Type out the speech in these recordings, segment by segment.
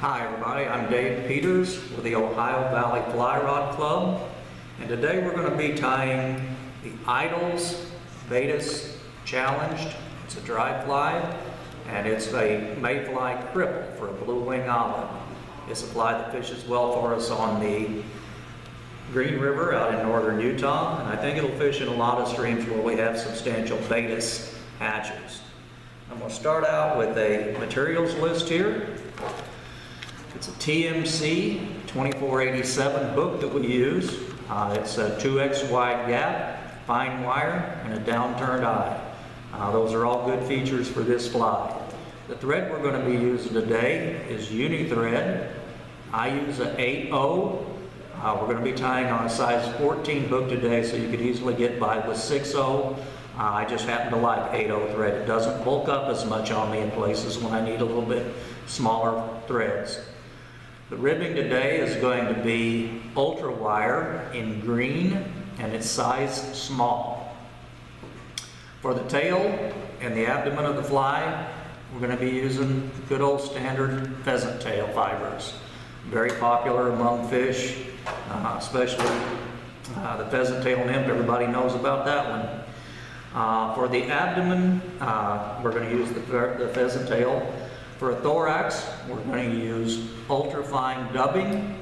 Hi everybody, I'm Dave Peters with the Ohio Valley Fly Rod Club, and today we're going to be tying the Idyl's Baetis Challenged. It's a dry fly, and it's a mayfly cripple for a blue wing olive. It's a fly that fishes well for us on the Green River out in northern Utah, and I think it'll fish in a lot of streams where we have substantial Baetis hatches. I'm going to start out with a materials list here. It's a TMC 2487 hook that we use. It's a 2x wide gap, fine wire, and a downturned eye. Those are all good features for this fly. The thread we're going to be using today is uni thread. I use a 8/0. We're going to be tying on a size 14 hook today, so you could easily get by with 6/0. I just happen to like 8/0 thread. It doesn't bulk up as much on me in places when I need a little bit smaller threads. The ribbing today is going to be ultra wire in green, and it's size small. For the tail and the abdomen of the fly, we're going to be using good old standard pheasant tail fibers. Very popular among fish, especially the pheasant tail nymph. Everybody knows about that one. For the abdomen, we're going to use the pheasant tail. For a thorax, we're going to use ultra-fine dubbing,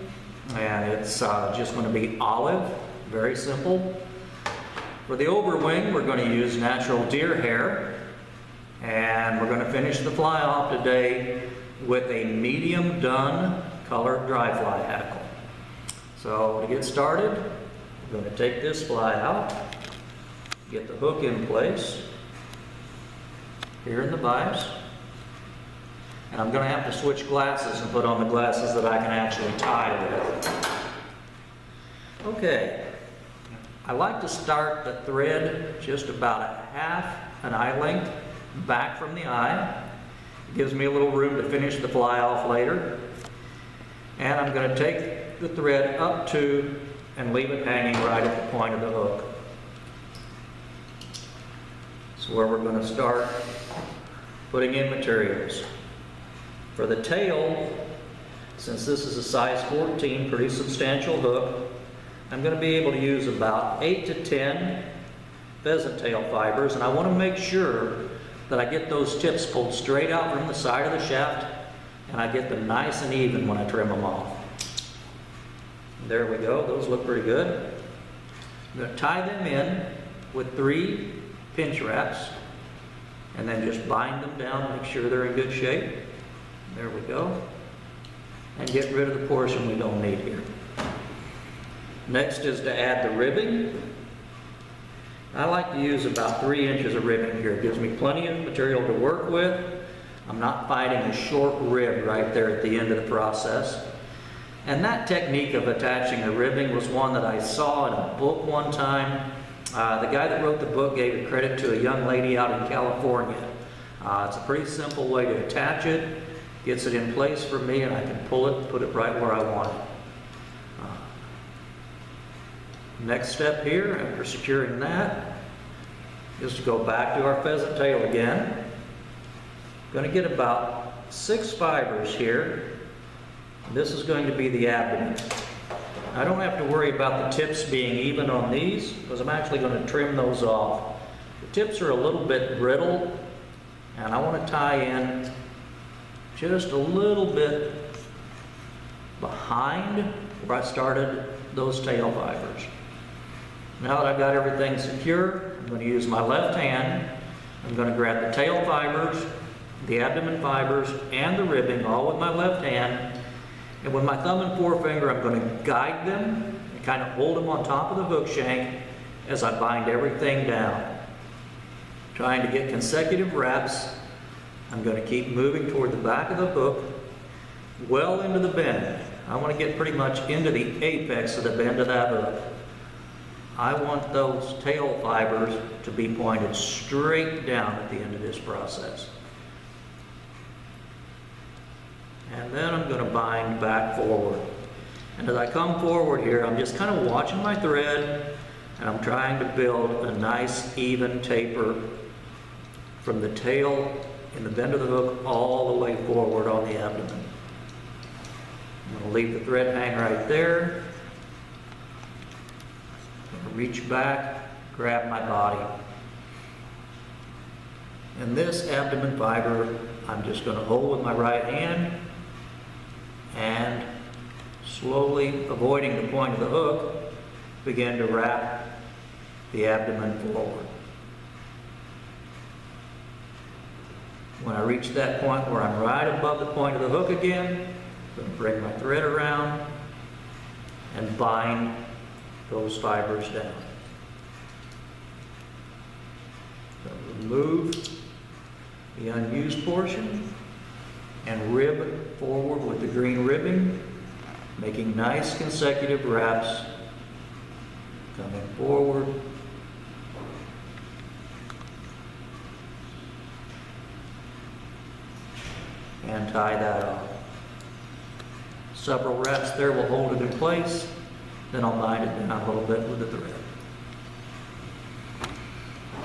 and it's just going to be olive, very simple. For the overwing, we're going to use natural deer hair, and we're going to finish the fly off today with a medium dun colored dry fly hackle. So to get started, we're going to take this fly out, get the hook in place here in the vise. And I'm going to have to switch glasses and put on the glasses that I can actually tie with. Okay, I like to start the thread just about a half an eye length back from the eye. It gives me a little room to finish the fly off later. And I'm going to take the thread up to and leave it hanging right at the point of the hook. That's where we're going to start putting in materials. For the tail, since this is a size 14, pretty substantial hook, I'm going to be able to use about 8 to 10 pheasant tail fibers, and I want to make sure that I get those tips pulled straight out from the side of the shaft, and I get them nice and even when I trim them off. There we go, those look pretty good. I'm going to tie them in with 3 pinch wraps, and then just bind them down, make sure they're in good shape. There we go. And get rid of the portion we don't need here. Next is to add the ribbing. I like to use about 3 inches of ribbing here. It gives me plenty of material to work with. I'm not fighting a short rib right there at the end of the process. And that technique of attaching the ribbing was one that I saw in a book one time. The guy that wrote the book gave it credit to a young lady out in California. It's a pretty simple way to attach it. Gets it in place for me, and I can pull it, put it right where I want it. Next step here, after securing that, is to go back to our pheasant tail again. I'm going to get about 6 fibers here. This is going to be the abdomen. I don't have to worry about the tips being even on these, because I'm actually going to trim those off. The tips are a little bit brittle, and I want to tie in just a little bit behind where I started those tail fibers. Now that I've got everything secure, I'm going to use my left hand. I'm going to grab the tail fibers, the abdomen fibers, and the ribbing all with my left hand. And with my thumb and forefinger, I'm going to guide them and kind of hold them on top of the hook shank as I bind everything down. Trying to get consecutive wraps. I'm going to keep moving toward the back of the hook, well into the bend. I want to get pretty much into the apex of the bend of that hook. I want those tail fibers to be pointed straight down at the end of this process. And then I'm going to bind back forward. And as I come forward here, I'm just kind of watching my thread, and I'm trying to build a nice even taper from the tail in the bend of the hook all the way forward on the abdomen. I'm going to leave the thread hang right there. I'm going to reach back, grab my body. And this abdomen fiber, I'm just going to hold with my right hand and slowly, avoiding the point of the hook, begin to wrap the abdomen forward. When I reach that point where I'm right above the point of the hook again, I'm going to bring my thread around and bind those fibers down. Remove the unused portion and rib forward with the green ribbing, making nice consecutive wraps, coming forward, and tie that off. Several wraps there will hold it in place, then I'll bind it down a little bit with the thread.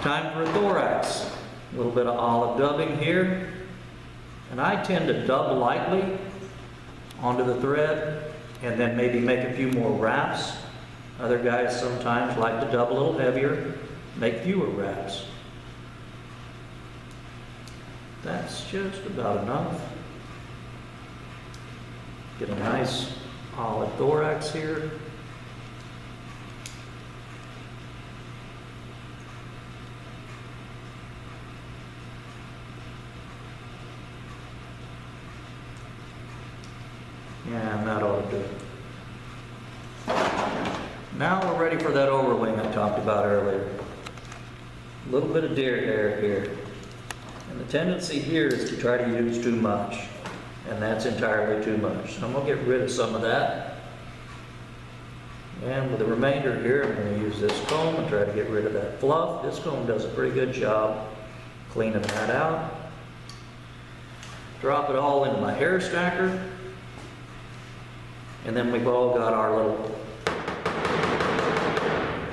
Time for a thorax. A little bit of olive dubbing here. And I tend to dub lightly onto the thread and then maybe make a few more wraps. Other guys sometimes like to dub a little heavier, make fewer wraps. That's just about enough. Get a nice olive thorax here. And that ought to do it. Now we're ready for that overwing I talked about earlier. A little bit of deer hair here. And the tendency here is to try to use too much. And that's entirely too much. So I'm going to get rid of some of that. And with the remainder here, I'm going to use this comb and try to get rid of that fluff. This comb does a pretty good job cleaning that out. Drop it all into my hair stacker. And then we've all got our little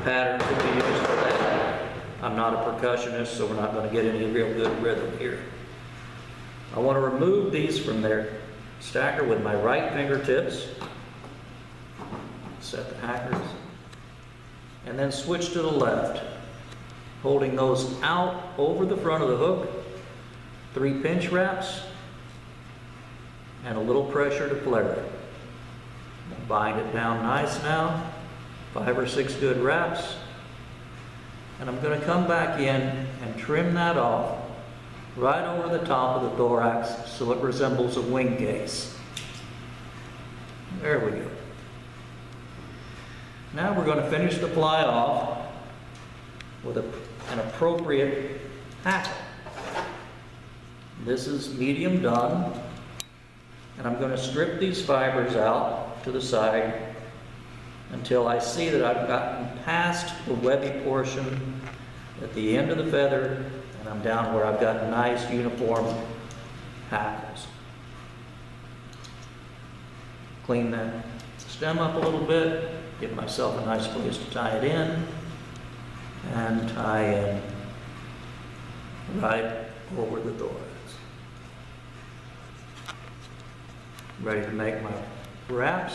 patterns that we use for that. I'm not a percussionist, so we're not going to get any real good rhythm here. I want to remove these from their stacker with my right fingertips. Set the hackers. And then switch to the left. Holding those out over the front of the hook. 3 pinch wraps. And a little pressure to flare it. Bind it down nice now. 5 or 6 good wraps. And I'm going to come back in and trim that off right over the top of the thorax so it resembles a wing case. There we go. Now we're going to finish the fly off with an appropriate hackle. This is medium done. And I'm going to strip these fibers out to the side until I see that I've gotten past the webby portion at the end of the feather and I'm down where I've got nice uniform hackles. Clean that stem up a little bit, give myself a nice place to tie it in, and tie in right over the thorax. Ready to make my wraps.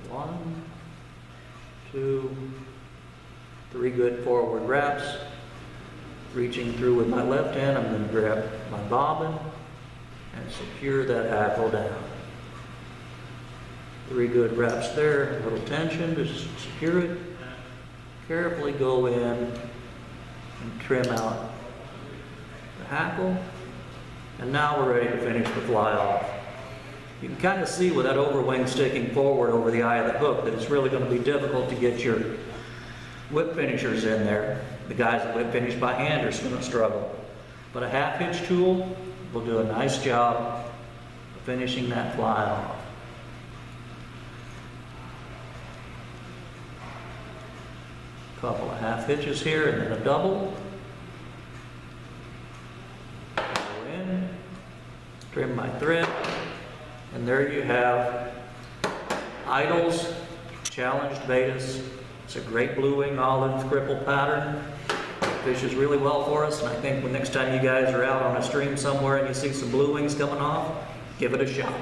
1, 2, 3 good forward wraps. Reaching through with my left hand, I'm going to grab my bobbin and secure that hackle down. 3 good wraps there, a little tension to secure it. Carefully go in and trim out the hackle. And now we're ready to finish the fly off. You can kind of see with that overwing sticking forward over the eye of the hook that it's really going to be difficult to get your whip finishers in there. The guys that whip finish by hand are going to struggle. But a half hitch tool will do a nice job of finishing that fly off. Couple of half hitches here and then a double. Go in, trim my thread. And there you have Idyl's Challenged Baetis. It's a great blue wing olive cripple pattern. Fishes really well for us, and I think when next time you guys are out on a stream somewhere and you see some blue wings coming off, give it a shot.